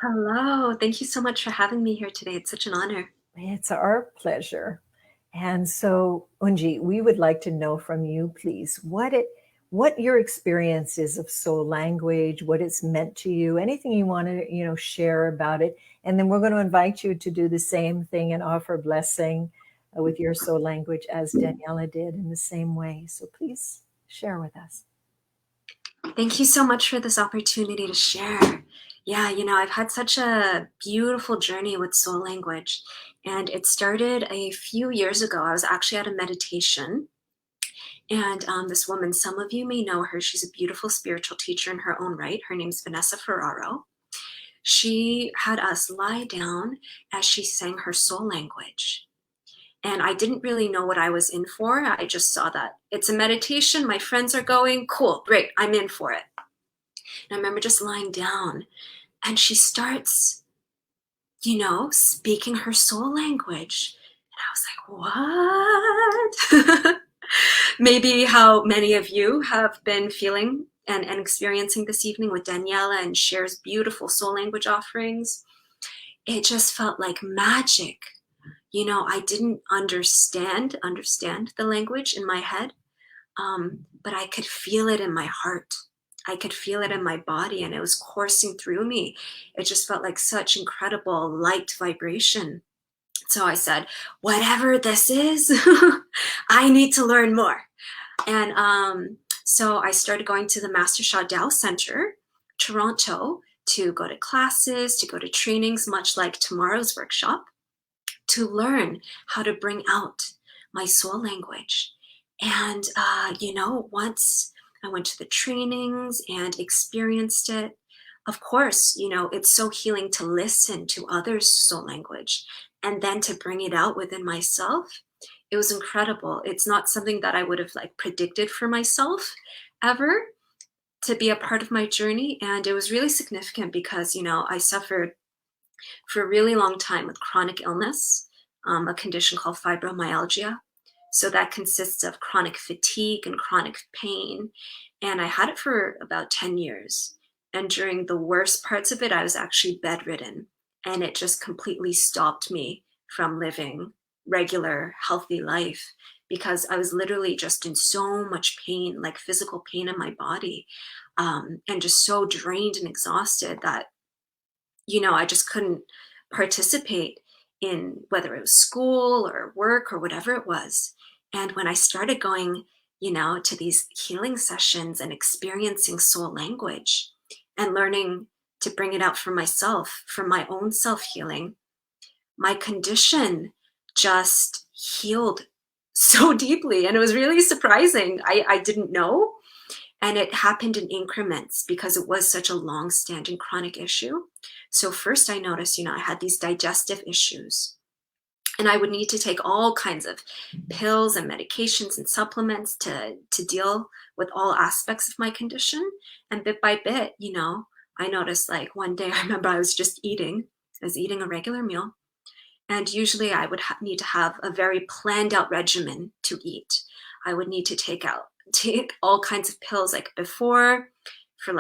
Hello. Thank you so much for having me here today. It's such an honor. It's our pleasure. And so, Unji, we would like to know from you, please, what your experience is of soul language, what it's meant to you, anything you want to, share about it. And then we're going to invite you to do the same thing and offer blessing with your soul language as Daniela did in the same way. So please share with us. Thank you so much for this opportunity to share. Yeah, I've had such a beautiful journey with soul language, and it started a few years ago. I was actually at a meditation, and this woman, some of you may know her. She's a beautiful spiritual teacher in her own right. Her name's Vanessa Ferraro. She had us lie down as she sang her soul language. And I didn't really know what I was in for. I just saw that it's a meditation. My friends are going. Cool, great. I'm in for it. And I remember just lying down and she starts, speaking her soul language. And I was like, what? Maybe how many of you have been feeling and experiencing this evening with Daniela and shares beautiful soul language offerings. It just felt like magic. I didn't understand the language in my head, but I could feel it in my heart. I could feel it in my body, and it was coursing through me. It just felt like such incredible light vibration. So I said, whatever this is, I need to learn more. And so I started going to the Master Sha Dao Center, Toronto, to go to classes, to go to trainings, much like tomorrow's workshop, to learn how to bring out my soul language. And, once I went to the trainings and experienced it, of course, it's so healing to listen to others' soul language and then to bring it out within myself. It was incredible. It's not something that I would have predicted for myself ever to be a part of my journey. And it was really significant because, I suffered for a really long time with chronic illness, a condition called fibromyalgia. So that consists of chronic fatigue and chronic pain. And I had it for about 10 years. And during the worst parts of it, I was actually bedridden. And it just completely stopped me from living regular, healthy life because I was literally just in so much pain, like physical pain in my body, and just so drained and exhausted that I just couldn't participate in whether it was school or work or whatever it was. And when I started going, to these healing sessions and experiencing soul language and learning to bring it out for myself, for my own self healing, my condition just healed so deeply. And it was really surprising. I didn't know. And it happened in increments because it was such a long-standing chronic issue. So first I noticed, I had these digestive issues. And I would need to take all kinds of pills and medications and supplements to deal with all aspects of my condition. And bit by bit, I noticed one day I remember I was eating a regular meal. And usually I would need to have a very planned out regimen to eat. I would need to take all kinds of pills before, for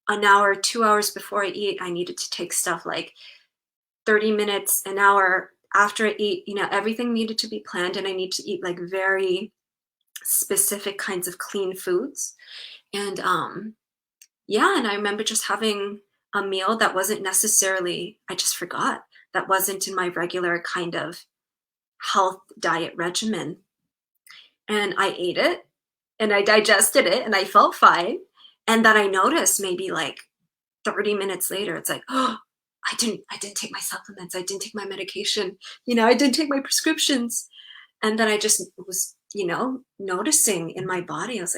an hour, 2 hours before I eat. I needed to take stuff 30 minutes, an hour after I eat. Everything needed to be planned, and I need to eat very specific kinds of clean foods. And yeah, and I remember just having a meal that wasn't necessarily, I just forgot, that wasn't in my regular kind of health diet regimen. And I ate it and I digested it and I felt fine. And then I noticed maybe 30 minutes later, it's oh, I didn't take my supplements. I didn't take my medication. I didn't take my prescriptions. And then I just was, noticing in my body, I was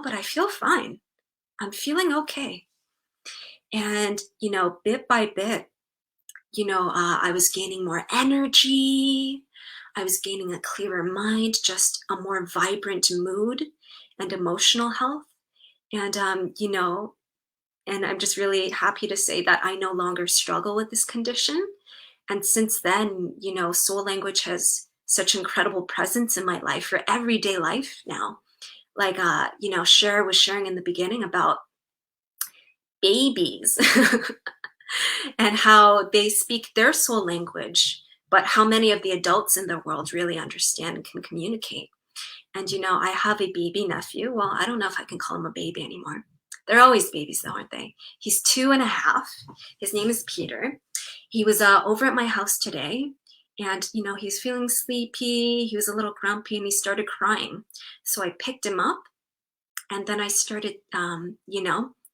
but I feel fine. I'm feeling okay. And, bit by bit, I was gaining more energy. I was gaining a clearer mind, just a more vibrant mood and emotional health. And, and I'm just really happy to say that I no longer struggle with this condition. And since then, soul language has such incredible presence in my life for everyday life now. Cher was sharing in the beginning about babies. and how they speak their soul language, but how many of the adults in the world really understand and can communicate. And I have a baby nephew. Well, I don't know if I can call him a baby anymore. They're always babies, though, aren't they? He's 2.5. His name is Peter. He was over at my house today, and he's feeling sleepy. He was a little grumpy, and he started crying. So I picked him up, and then I started,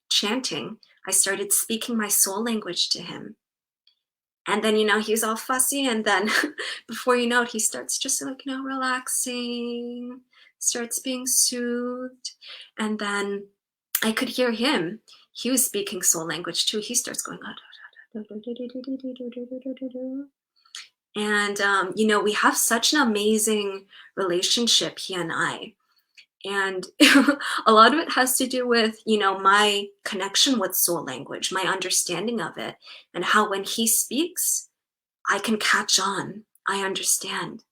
chanting. I started speaking my soul language to him. And then, he's all fussy. And then before you know it, he starts just like, relaxing, starts being soothed. And then I could hear him. He was speaking soul language too. He starts going, and, we have such an amazing relationship, he and I. And a lot of it has to do with, my connection with soul language, my understanding of it, and how when he speaks, I can catch on. I understand.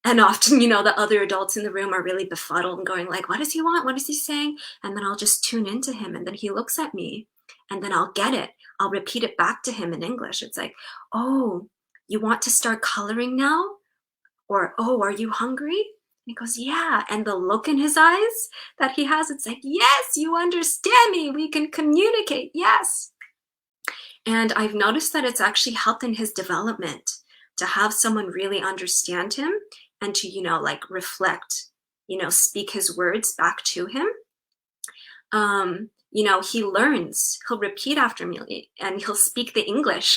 And often, the other adults in the room are really befuddled and going like, what does he want? What is he saying? And then I'll just tune into him. And then he looks at me and then I'll get it. I'll repeat it back to him in English. It's like, oh, you want to start coloring now? Or, oh, are you hungry? He goes, yeah. And the look in his eyes that he has, it's like, yes, you understand me. We can communicate. Yes. And I've noticed that it's actually helped in his development to have someone really understand him and to, reflect, speak his words back to him. He learns, he'll repeat after me and he'll speak the English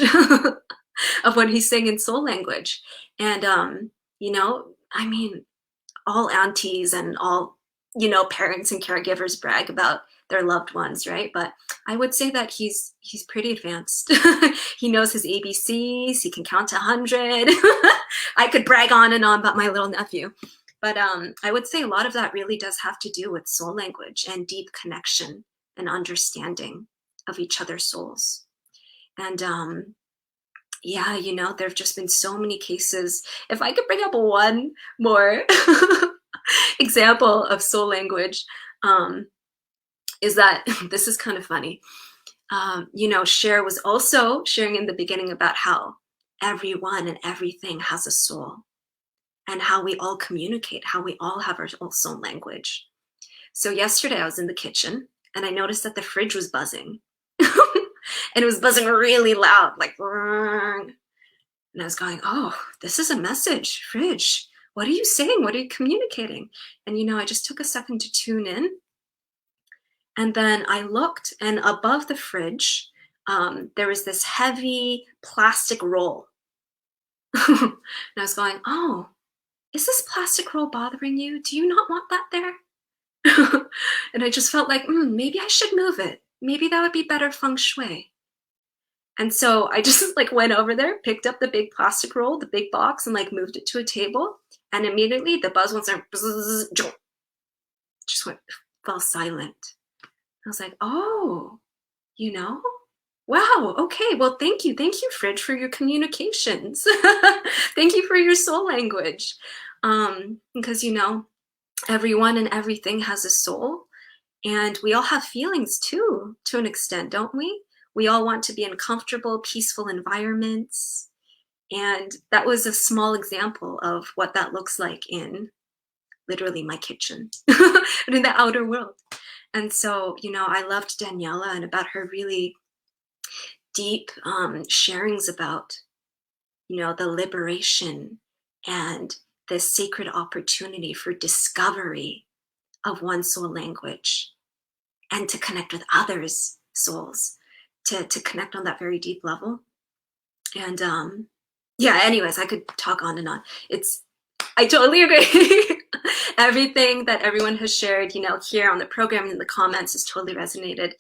of what he's saying in soul language. And, I mean, all aunties and all, parents and caregivers brag about their loved ones, right? But I would say that he's pretty advanced. He knows his ABCs. He can count to 100. I could brag on and on about my little nephew. But I would say a lot of that really does have to do with soul language and deep connection and understanding of each other's souls. And yeah, there have just been so many cases. If I could bring up one more example of soul language, is that this is kind of funny. Cher was also sharing in the beginning about how everyone and everything has a soul and how we all communicate, how we all have our own soul language. So yesterday I was in the kitchen and I noticed that the fridge was buzzing. And it was buzzing really loud, like, and I was going, oh, this is a message, fridge. What are you saying? What are you communicating? And, I just took a second to tune in. And then I looked, and above the fridge, there was this heavy plastic roll. And I was going, oh, is this plastic roll bothering you? Do you not want that there? And I just felt like, maybe I should move it. Maybe that would be better feng shui. And so I just went over there, picked up the big plastic roll, the big box, and moved it to a table. And immediately the buzz went, just fell silent. I was like, oh, wow, okay, well, thank you, fridge, for your communications. Thank you for your soul language. Because everyone and everything has a soul, and we all have feelings too, to an extent, don't we? We all want to be in comfortable, peaceful environments. And that was a small example of what that looks like in literally my kitchen, but in the outer world. And so, I loved Daniela and about her really deep sharings about, the liberation and the sacred opportunity for discovery of one's soul language and to connect with others' souls, to connect on that very deep level. And yeah, anyways, I could talk on and on. I totally agree. Everything that everyone has shared, here on the program and in the comments has totally resonated.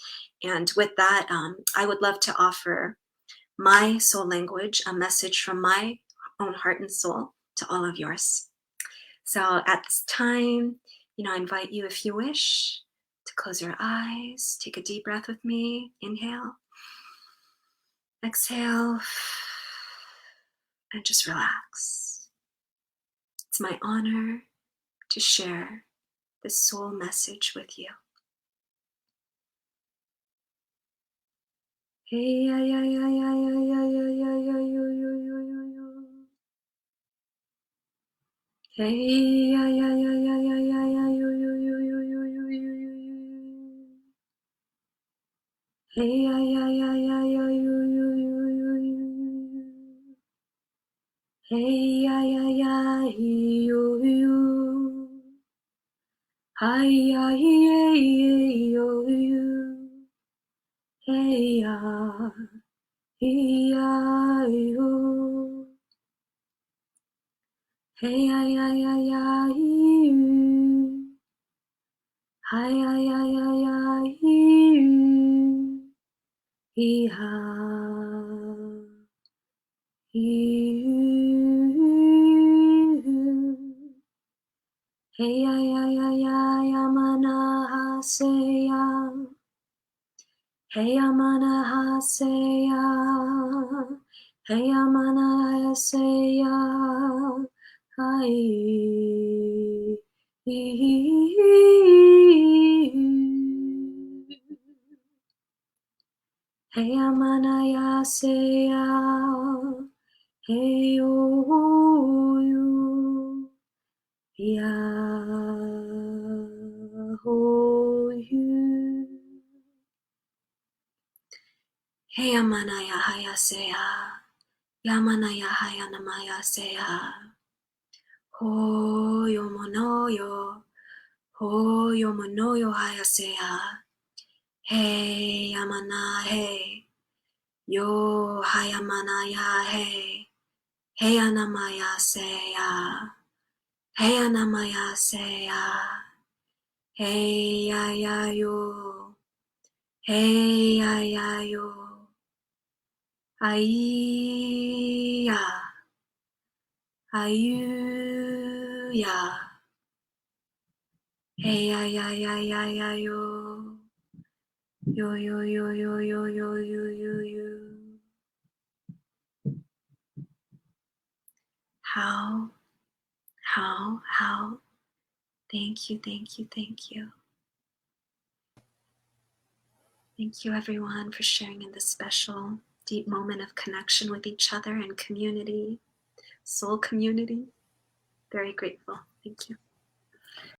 And with that, I would love to offer my soul language, a message from my own heart and soul to all of yours. So at this time, I invite you, if you wish, to close your eyes, take a deep breath with me. Inhale, exhale, and just relax. It's my honor to share this soul message with you. Hey, Hey ya ya ya ya ya ya ya yo yo yo yo yo yo yo yo yo. Hey ya ya ya ya ya yo yo yo yo yo yo. Hey ya ya ya yo yo. Hi ya yo yo. Hey ya ya yo. Hey ya ya ya ya yo. Hi ya ya ya ya yo. Iha, ihu. Hey ya ya ya ya ya mana haseya. Hey ya mana haseya. Hey ya mana haseya. Hai. Hey amanaya seya, hey oh you, ya oh you. Hey amanaya haya seya, yamanaya haya namaya seya. Ho yo monoyo, ho yo monoyo haya seya. Hey amana hey. Yo hayamanaya hey, hey anamaya seya, hey anamaya seya, hey ya ya yo, hey ya ya yo, ai ya, ayu ya, hey ya ya ya ya ya yo, yo yo yo yo yo yo yo yo yo. How, how. Thank you, thank you, thank you. Thank you, everyone, for sharing in this special, deep moment of connection with each other and community, soul community. Very grateful. Thank you.